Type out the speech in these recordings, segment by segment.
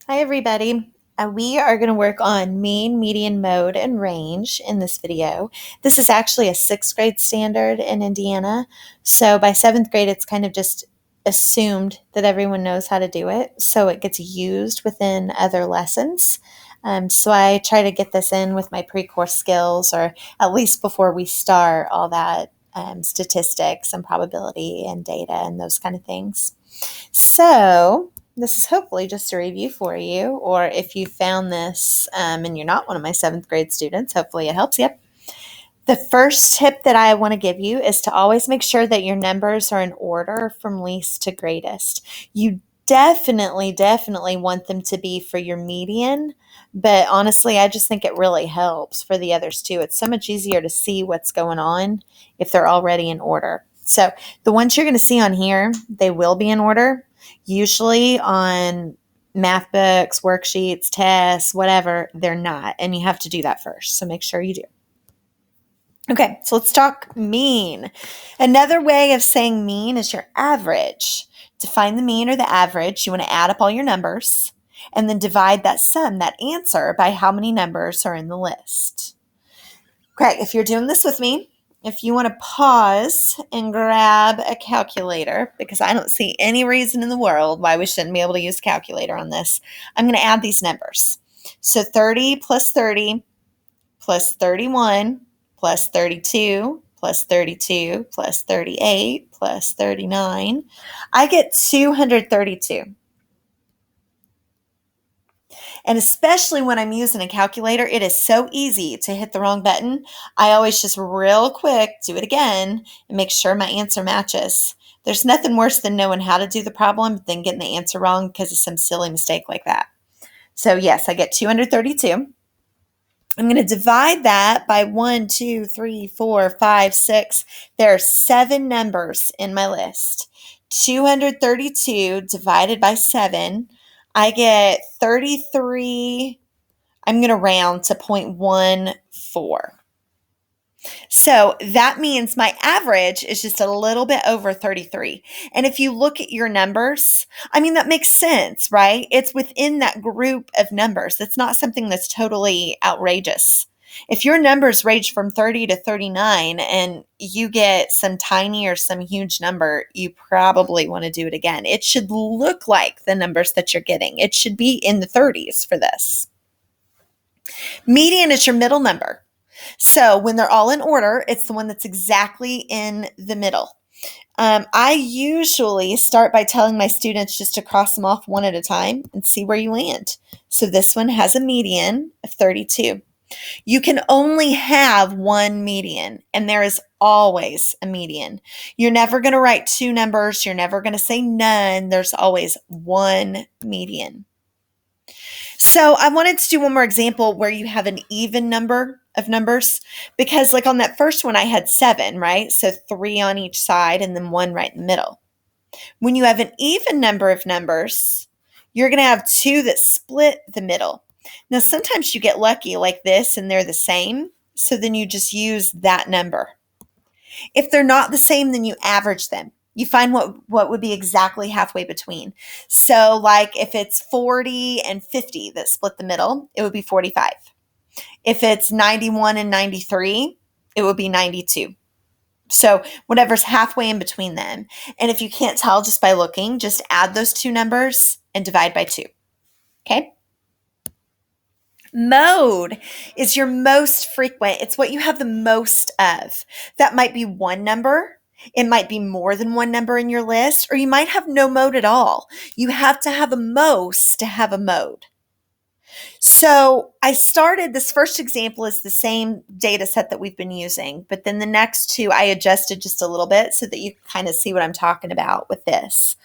Hi, everybody. We are going to work on mean, median, mode, and range in this video. This is actually a sixth grade standard in Indiana. So by seventh grade, it's kind of just assumed that everyone knows how to do it. So it gets used within other lessons. So I try to get this in with my pre-course skills, or at least before we start all that statistics and probability and data and those kind of things. So this is hopefully just a review for you, or if you found this and you're not one of my seventh grade students, hopefully it helps you. The first tip that I want to give you is to always make sure that your numbers are in order from least to greatest. You definitely want them to be for your median, but honestly, I just think it really helps for the others too. It's so much easier to see what's going on if they're already in order. So the ones you're going to see on here, they will be in order. Usually on math books, worksheets, tests, whatever, they're not. And you have to do that first. So make sure you do. Okay, so let's talk mean. Another way of saying mean is your average. To find the mean or the average, you want to add up all your numbers and then divide that sum, that answer, by how many numbers are in the list. Okay, if you're doing this with me, if you want to pause and grab a calculator, because I don't see any reason in the world why we shouldn't be able to use a calculator on this, I'm going to add these numbers. So 30 plus 30 plus 31 plus 32 plus 32 plus 38 plus 39. I get 232. And especially when I'm using a calculator, it is so easy to hit the wrong button. I always just real quick do it again and make sure my answer matches. There's nothing worse than knowing how to do the problem than getting the answer wrong because of some silly mistake like that. So yes, I get 232. I'm going to divide that by 1, 2, 3, 4, 5, 6. There are 7 numbers in my list. 232 divided by 7, I get 33. I'm going to round to 0.14. So that means my average is just a little bit over 33. And if you look at your numbers, I mean, that makes sense, right? It's within that group of numbers. It's not something that's totally outrageous. If your numbers range from 30 to 39 and you get some tiny or some huge number, you probably want to do it again. It should look like the numbers that you're getting. It should be in the 30s for this. Median is your middle number. So when they're all in order, it's the one that's exactly in the middle. I usually start by telling my students just to cross them off one at a time and see where you land. So this one has a median of 32. You can only have one median, and there is always a median. You're never going to write 2 numbers. You're never going to say none. There's always one median. So I wanted to do one more example where you have an even number of numbers, because like on that first one, I had 7, right? So 3 on each side and then 1 right in the middle. When you have an even number of numbers, you're going to have 2 that split the middle. Now, sometimes you get lucky like this and they're the same. So then you just use that number. If they're not the same, then you average them. You find what would be exactly halfway between. So like if it's 40 and 50 that split the middle, it would be 45. If it's 91 and 93, it would be 92. So whatever's halfway in between them. And if you can't tell just by looking, just add those 2 numbers and divide by 2. Okay? Mode is your most frequent. It's what you have the most of. That might be one number. It might be more than one number in your list, or you might have no mode at all. You have to have a most to have a mode. So I started, this first example is the same data set that we've been using, but then the next 2 I adjusted just a little bit so that you kind of see what I'm talking about with this.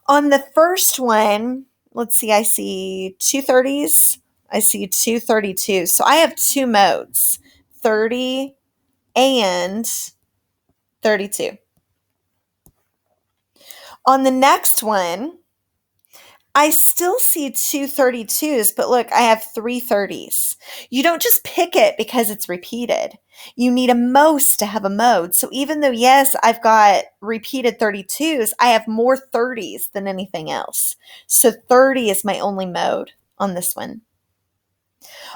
On the first one, let's see, I see 230s. I see 232. So I have 2 modes, 30 and 32. On the next one, I still see 2 32s, but look, I have 3 30s. You don't just pick it because it's repeated. You need a most to have a mode. So even though, yes, I've got repeated 32s, I have more 30s than anything else. So 30 is my only mode. on this one.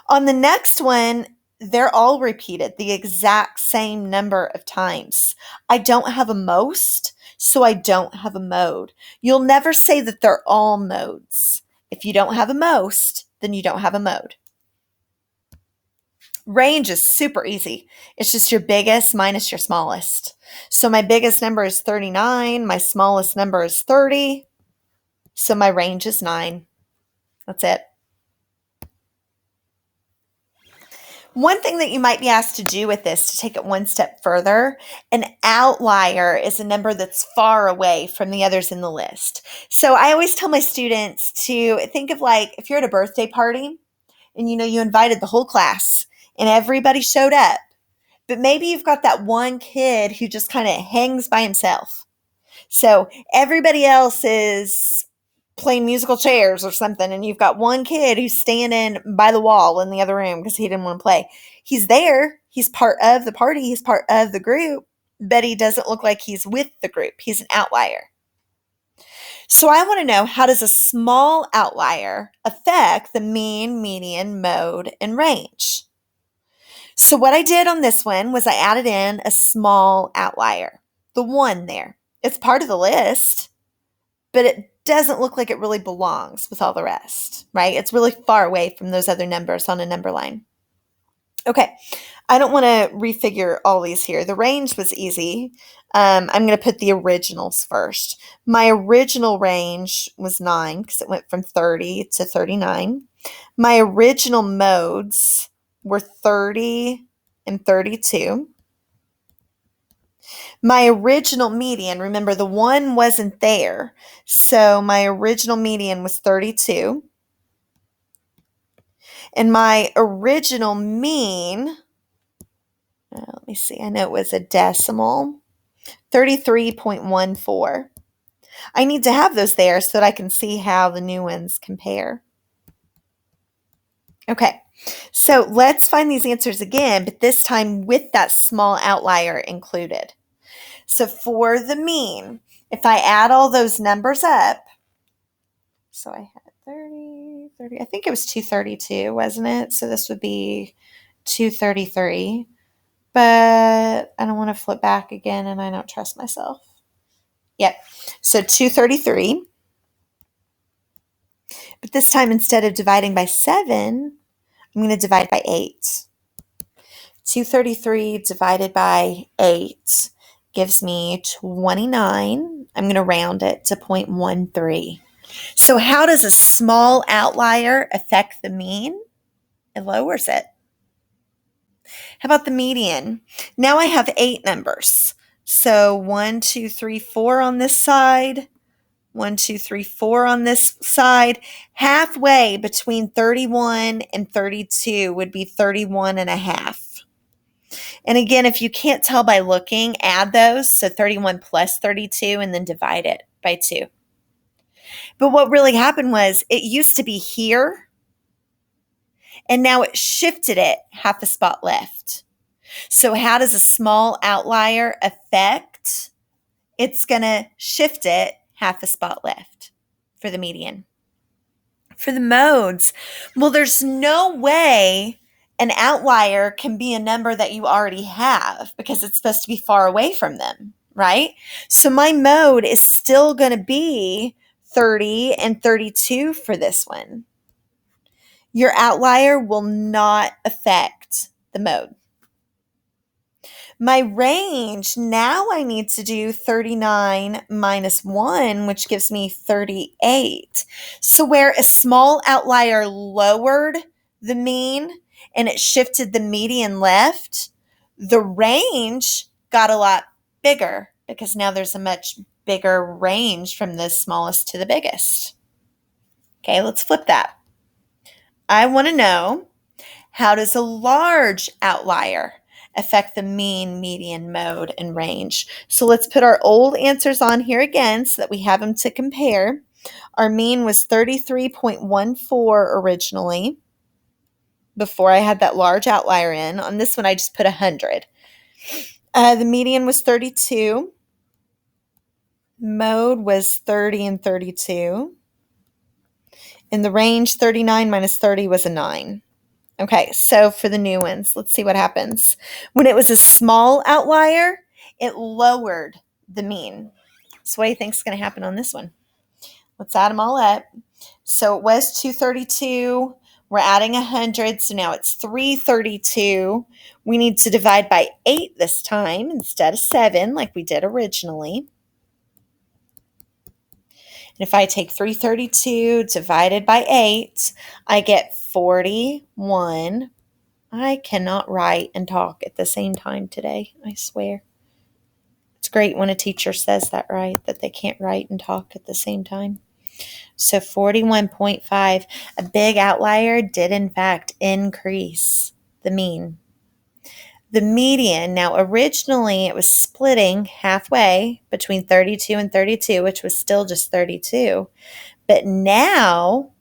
On the next one, they're all repeated the exact same number of times. I don't have a most, so I don't have a mode. You'll never say that they're all modes. If you don't have a most, then you don't have a mode. Range is super easy. It's just your biggest minus your smallest. So my biggest number is 39. My smallest number is 30. So my range is 9. That's it. One thing that you might be asked to do with this, to take it one step further, an outlier is a number that's far away from the others in the list. So I always tell my students to think of, like, if you're at a birthday party and you invited the whole class and everybody showed up, but maybe you've got that one kid who just kind of hangs by himself. So everybody else is playing musical chairs or something, and you've got one kid who's standing by the wall in the other room because he didn't want to play. He's there. He's part of the party. He's part of the group, but he doesn't look like he's with the group. He's an outlier. So I want to know, how does a small outlier affect the mean, median, mode, and range? So what I did on this one was I added in a small outlier, the 1 there. It's part of the list, but it doesn't look like it really belongs with all the rest, right? It's really far away from those other numbers on a number line. Okay, I don't want to refigure all these here. The range was easy. I'm going to put the originals first. My original range was 9 because it went from 30 to 39. My original modes were 30 and 32. My original median, remember the 1 wasn't there, so my original median was 32. And my original mean, let me see, I know it was a decimal, 33.14. I need to have those there so that I can see how the new ones compare. Okay, so let's find these answers again, but this time with that small outlier included. So for the mean, if I add all those numbers up, so I had 30, I think it was 232, wasn't it? So this would be 233, but I don't want to flip back again and I don't trust myself. Yep, so 233, but this time instead of dividing by 7, I'm going to divide by 8. 233 divided by 8 gives me 29. I'm going to round it to 0.13. So how does a small outlier affect the mean? It lowers it. How about the median? Now I have 8 numbers. So 1, 2, 3, 4 on this side. 1, 2, 3, 4 on this side. Halfway between 31 and 32 would be 31 and a half. And again, if you can't tell by looking, add those. So 31 plus 32 and then divide it by 2. But what really happened was it used to be here, and now it shifted it half a spot left. So how does a small outlier affect? It's going to shift it half a spot left for the median. For the modes, well, there's no way an outlier can be a number that you already have because it's supposed to be far away from them, right? So my mode is still going to be 30 and 32 for this one. Your outlier will not affect the mode. My range, now I need to do 39 minus 1, which gives me 38. So where a small outlier lowered the mean and it shifted the median left, the range got a lot bigger because now there's a much bigger range from the smallest to the biggest. Okay, let's flip that. I want to know, how does a large outlier affect the mean, median, mode, and range? So let's put our old answers on here again so that we have them to compare. Our mean was 33.14 originally, before I had that large outlier in. On this one, I just put 100. The median was 32. Mode was 30 and 32. In the range, 39 minus 30 was a 9. Okay, so for the new ones, let's see what happens. When it was a small outlier, it lowered the mean. So what do you think is going to happen on this one? Let's add them all up. So it was 232. We're adding 100, so now it's 332. We need to divide by 8 this time instead of 7 like we did originally. And if I take 332 divided by 8, I get 41. I cannot write and talk at the same time today, I swear. It's great when a teacher says that, right? That they can't write and talk at the same time. So 41.5, a big outlier did in fact increase the mean. The median, now originally it was splitting halfway between 32 and 32, which was still just 32. But now,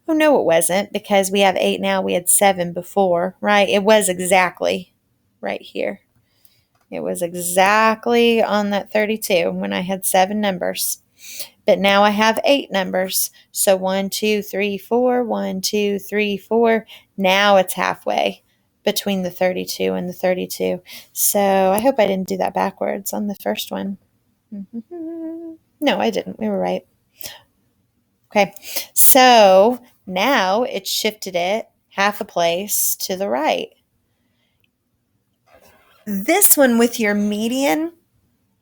oh no, it wasn't, because we have 8 now, we had 7 before, right? It was exactly right here. It was exactly on that 32 when I had 7 numbers. But now I have 8 numbers. So 1, 2, 3, 4, 1, 2, 3, 4. Now it's halfway between the 32 and the 32. So I hope I didn't do that backwards on the first one. No, I didn't. We were right. Okay, so now it shifted it half a place to the right. This one with your median,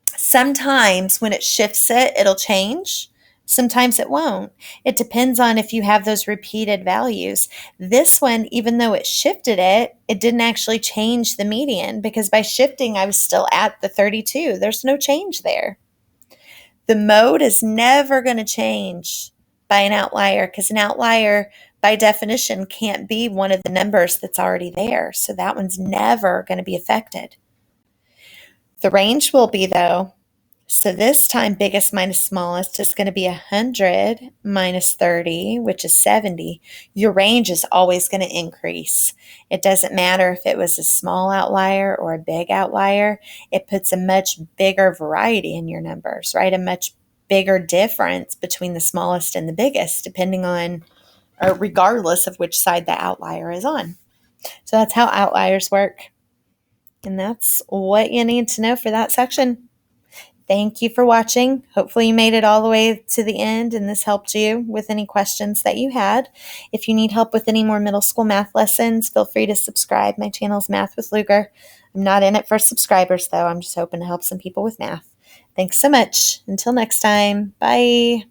sometimes when it shifts it, it'll change. Sometimes it won't. It depends on if you have those repeated values. This one, even though it shifted it, it didn't actually change the median because by shifting, I was still at the 32. There's no change there. The mode is never going to change by an outlier because an outlier, by definition, can't be one of the numbers that's already there. So that one's never going to be affected. The range will be, though. So this time, biggest minus smallest is going to be 100 minus 30, which is 70. Your range is always going to increase. It doesn't matter if it was a small outlier or a big outlier. It puts a much bigger variety in your numbers, right? A much bigger difference between the smallest and the biggest, depending on or regardless of which side the outlier is on. So that's how outliers work. And that's what you need to know for that section. Thank you for watching. Hopefully you made it all the way to the end and this helped you with any questions that you had. If you need help with any more middle school math lessons, feel free to subscribe. My channel is Math with Luger. I'm not in it for subscribers though. I'm just hoping to help some people with math. Thanks so much. Until next time. Bye.